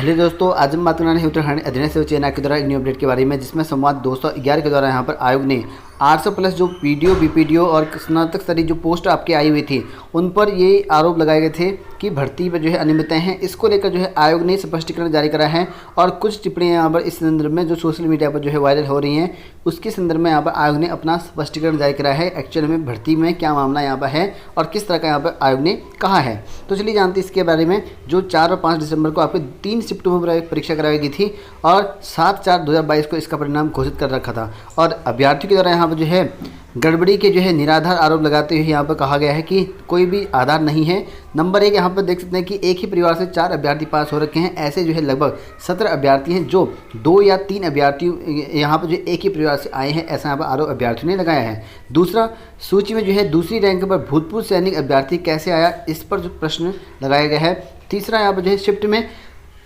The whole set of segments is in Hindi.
हेलो दोस्तों, आज हम बात करना है उत्तराखंड अध्ययन सेवा चयन आयोग के द्वारा एक न्यू अपडेट के बारे में, जिसमें संवाद 211 के द्वारा यहाँ पर आयोग ने 800 प्लस जो पीडीओ बीपीडीओ और स्नातक स्तरीय जो पोस्ट आपके आई हुई थी उन पर ये आरोप लगाए गए थे कि भर्ती में जो है अनियमितताएं हैं। इसको लेकर जो है आयोग ने स्पष्टीकरण जारी करा है और कुछ टिप्पणियां यहाँ पर इस संदर्भ में जो सोशल मीडिया पर जो है वायरल हो रही हैं, उसके संदर्भ में यहाँ पर आयोग ने अपना स्पष्टीकरण जारी करा है। एक्चुअल में भर्ती में क्या मामला यहाँ पर है और किस तरह का यहाँ पर आयोग ने कहा है, तो चलिए जानते हैं इसके बारे में। जो 4 और 5 दिसंबर को आपको 3 शिफ्टों में परीक्षा कराई गई थी और 7/4/2022 को इसका परिणाम घोषित कर रखा था। और अभ्यर्थियों के द्वारा यहाँ पर जो है गड़बड़ी के जो है निराधार आरोप लगाते हुए यहाँ पर कहा गया है कि कोई भी आधार नहीं है। नंबर 1 यहाँ पर देख सकते हैं कि एक ही परिवार से 4 अभ्यर्थी पास हो रखे हैं। ऐसे जो है लगभग 17 अभ्यर्थी हैं जो 2 या 3 अभ्यर्थी यहाँ पर जो एक ही परिवार से आए हैं, ऐसा यहाँ पर आरोप अभ्यर्थियों ने लगाया है। दूसरा, सूची में जो है दूसरी रैंक पर भूतपूर्व सैनिक अभ्यर्थी कैसे आया, इस पर जो प्रश्न लगाया गया है। तीसरा, यहाँ पर जो है शिफ्ट में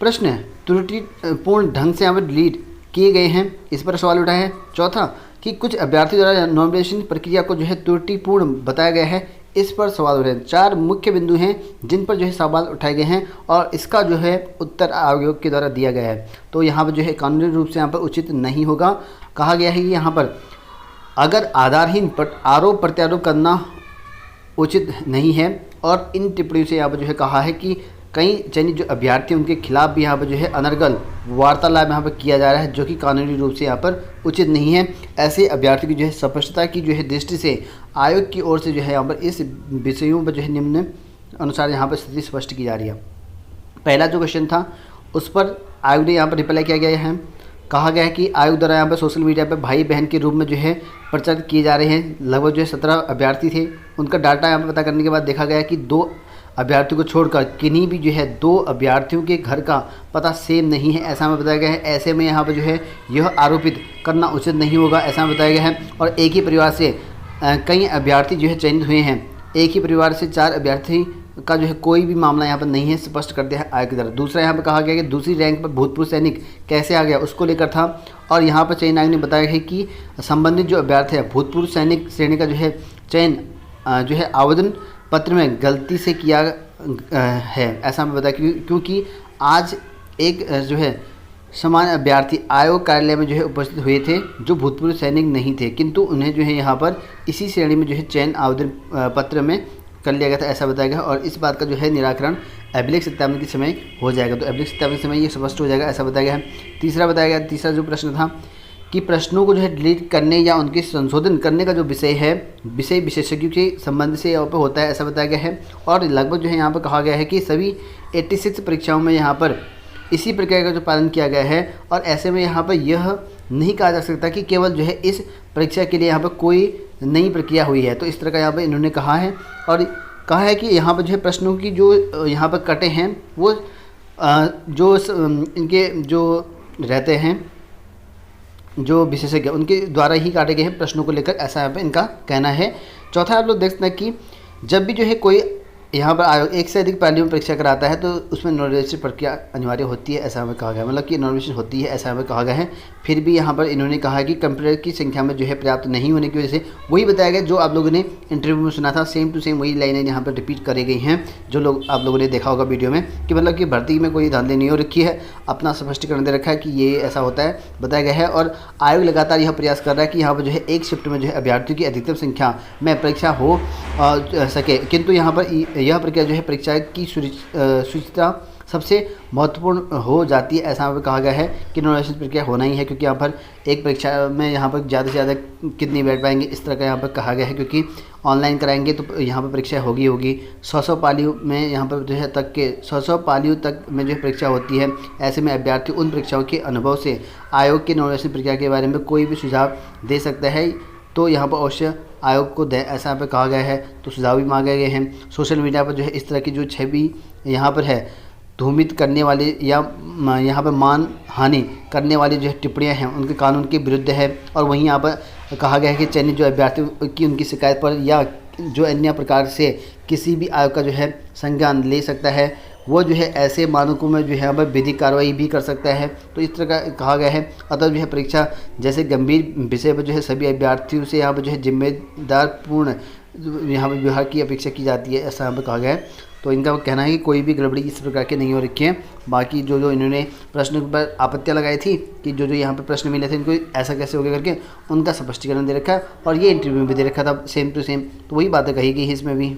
प्रश्न त्रुटिपूर्ण ढंग से यहाँ पर डिलीट किए गए हैं, इस पर सवाल उठाया है। चौथा, कि कुछ अभ्यर्थी द्वारा नॉमिनेशन प्रक्रिया को जो है त्रुटिपूर्ण बताया गया है, इस पर सवाल उठाए। 4 मुख्य बिंदु हैं जिन पर जो है सवाल उठाए गए हैं और इसका जो है उत्तर आयोग के द्वारा दिया गया है। तो यहाँ पर जो है कानूनी रूप से यहाँ पर उचित नहीं होगा। कहा गया है कि यहाँ पर अगर आधारहीन आरोप प्रत्यारोप करना उचित नहीं है और इन टिप्पणियों से यहाँ पर जो है कहा है कि कई चयनित जो अभ्यर्थी उनके खिलाफ भी यहाँ पर जो है अनर्गल वार्तालाप यहाँ पर किया जा रहा है, जो कि कानूनी रूप से यहाँ पर उचित नहीं है। ऐसे अभ्यर्थी की जो है स्पष्टता की जो है दृष्टि से आयोग की ओर से जो है यहाँ पर इस विषयों पर जो है निम्न अनुसार यहाँ पर स्थिति स्पष्ट की जा रही है। पहला जो क्वेश्चन था उस पर आयोग ने यहाँ पर रिप्लाई किया गया है। कहा गया है कि आयोग द्वारा यहाँ पर सोशल मीडिया पर भाई बहन के रूप में जो है प्रचारित किए जा रहे हैं। लगभग जो है 17 अभ्यर्थी थे, उनका डाटा यहाँ पर पता करने के बाद देखा गया कि 2 अभ्यर्थियों को छोड़कर किन्हीं भी जो है 2 अभ्यर्थियों के घर का पता सेम नहीं है, ऐसा हमें बताया गया है। ऐसे में यहाँ पर जो है यह आरोपित करना उचित नहीं होगा, ऐसा हमें बताया गया है। और एक ही परिवार से कई अभ्यर्थी जो है चयनित हुए हैं, एक ही परिवार से 4 अभ्यर्थी का जो है कोई भी मामला यहाँ पर नहीं है, स्पष्ट कर दिया है आयोग की तरफ। दूसरा, यहाँ पर कहा गया कि दूसरी रैंक पर भूतपूर्व सैनिक कैसे आ गया, उसको लेकर था। और यहाँ पर चयन आयोग ने बताया है कि संबंधित जो अभ्यर्थी है भूतपूर्व सैनिक श्रेणी का जो है चयन जो है आवेदन पत्र में गलती से किया है, ऐसा हमें बताया। क्योंकि आज एक जो है समान अभ्यर्थी आयोग कार्यालय में जो है उपस्थित हुए थे जो भूतपूर्व सैनिक नहीं थे, किंतु उन्हें जो है यहाँ पर इसी श्रेणी में जो है चयन आवेदन पत्र में कर लिया गया था, ऐसा बताया गया। और इस बात का जो है निराकरण अभिलेख सत्यापन के समय हो जाएगा, तो अभिलेख सत्यापन के समय ये स्पष्ट हो जाएगा, ऐसा बताया गया है। तीसरा जो प्रश्न था कि प्रश्नों को जो है डिलीट करने या उनके संशोधन करने का जो विषय है, विषय विशेषज्ञों के संबंध से यहाँ पर होता है, ऐसा बताया गया है। और लगभग जो है यहाँ पर कहा गया है कि सभी 86 परीक्षाओं में यहाँ पर इसी प्रक्रिया का जो पालन किया गया है। और ऐसे में यहाँ पर यह नहीं कहा जा सकता कि केवल जो है इस परीक्षा के लिए यहाँ पर कोई नई प्रक्रिया हुई है, तो इस तरह का यहाँ पर इन्होंने कहा है। और कहा है कि यहाँ पर जो है प्रश्नों की जो यहाँ पर कटे हैं वो जो इनके जो रहते हैं जो विशेषज्ञ उनके द्वारा ही काटे गए हैं प्रश्नों को लेकर, ऐसा यहाँ पर इनका कहना है। चौथा, आप लोग देख सकते हैं कि जब भी जो है कोई यहाँ पर आयोग एक से अधिक पालियों में परीक्षा कराता है तो उसमें नॉमिनेशन प्रक्रिया अनिवार्य होती है, ऐसा हमें कहा गया है, मतलब कि नॉमिनेशन होती है, ऐसा हमें कहा गया है। फिर भी यहाँ पर इन्होंने कहा है कि कंप्यूटर की संख्या में जो है पर्याप्त नहीं होने की वजह से वही बताया गया जो आप लोगों ने इंटरव्यू में सुना था, सेम टू सेम वही लाइनें यहाँ पर रिपीट करी गई हैं जो लोग आप लोगों ने देखा होगा वीडियो में, कि मतलब कि भर्ती में कोई धांधली नहीं हो रखी है, अपना स्पष्टीकरण दे रखा है कि ये ऐसा होता है, बताया गया है। और आयोग लगातार यह प्रयास कर रहा है कि यहाँ पर जो है एक शिफ्ट में जो है अभ्यर्थियों की अधिकतम संख्या में परीक्षा हो सके, किंतु यहाँ पर यह प्रक्रिया जो है परीक्षा की शुचिता सबसे महत्वपूर्ण हो जाती है, ऐसा यहाँ पर कहा गया है कि नॉमिनेशन प्रक्रिया होना ही है, क्योंकि यहाँ पर एक परीक्षा में यहाँ पर ज़्यादा से ज़्यादा कितनी बैठ पाएंगे, इस तरह का यहाँ पर कहा गया है। क्योंकि ऑनलाइन कराएंगे तो यहाँ पर परीक्षा होगी 100 पालियों में यहाँ पर जो है 100 पालियों तक में जो है परीक्षा होती है। ऐसे में अभ्यर्थी उन परीक्षाओं के अनुभव से आयोग की नॉमिनेशन प्रक्रिया के बारे में कोई भी सुझाव दे सकता है, तो यहाँ पर अवश्य आयोग को दे, ऐसा यहाँ पर कहा गया है। तो सुझाव भी मांगे गए हैं। सोशल मीडिया पर जो है इस तरह की जो छवि यहाँ पर है धूमित करने वाली या यहाँ पर मान हानि करने वाली जो है टिप्पणियाँ हैं उनके कानून के विरुद्ध है। और वहीं यहाँ पर कहा गया है कि चयनित जो अभ्यर्थियों की उनकी शिकायत पर या जो अन्य प्रकार से किसी भी आयोग का जो है संज्ञान ले सकता है, वो जो है ऐसे मानकों में जो है यहाँ पर विधिक कार्रवाई भी कर सकता है। तो इस तरह का कहा गया है। अतः जो है परीक्षा जैसे गंभीर विषय पर जो है सभी अभ्यर्थियों से यहाँ पर जो है जिम्मेदारपूर्ण यहाँ पर व्यवहार की अपेक्षा की जाती है, ऐसा यहाँ पर कहा गया है। तो इनका कहना है कि कोई भी गड़बड़ी इस प्रकार की नहीं हो रखी है। बाकी जो इन्होंने प्रश्न पर आपत्तियाँ लगाई थी कि जो यहाँ पर प्रश्न मिले थे इनको ऐसा कैसे हो गया करके, उनका स्पष्टीकरण दे रखा है और ये इंटरव्यू में भी दे रखा था सेम टू सेम। तो वही बातें कही गई है इसमें भी।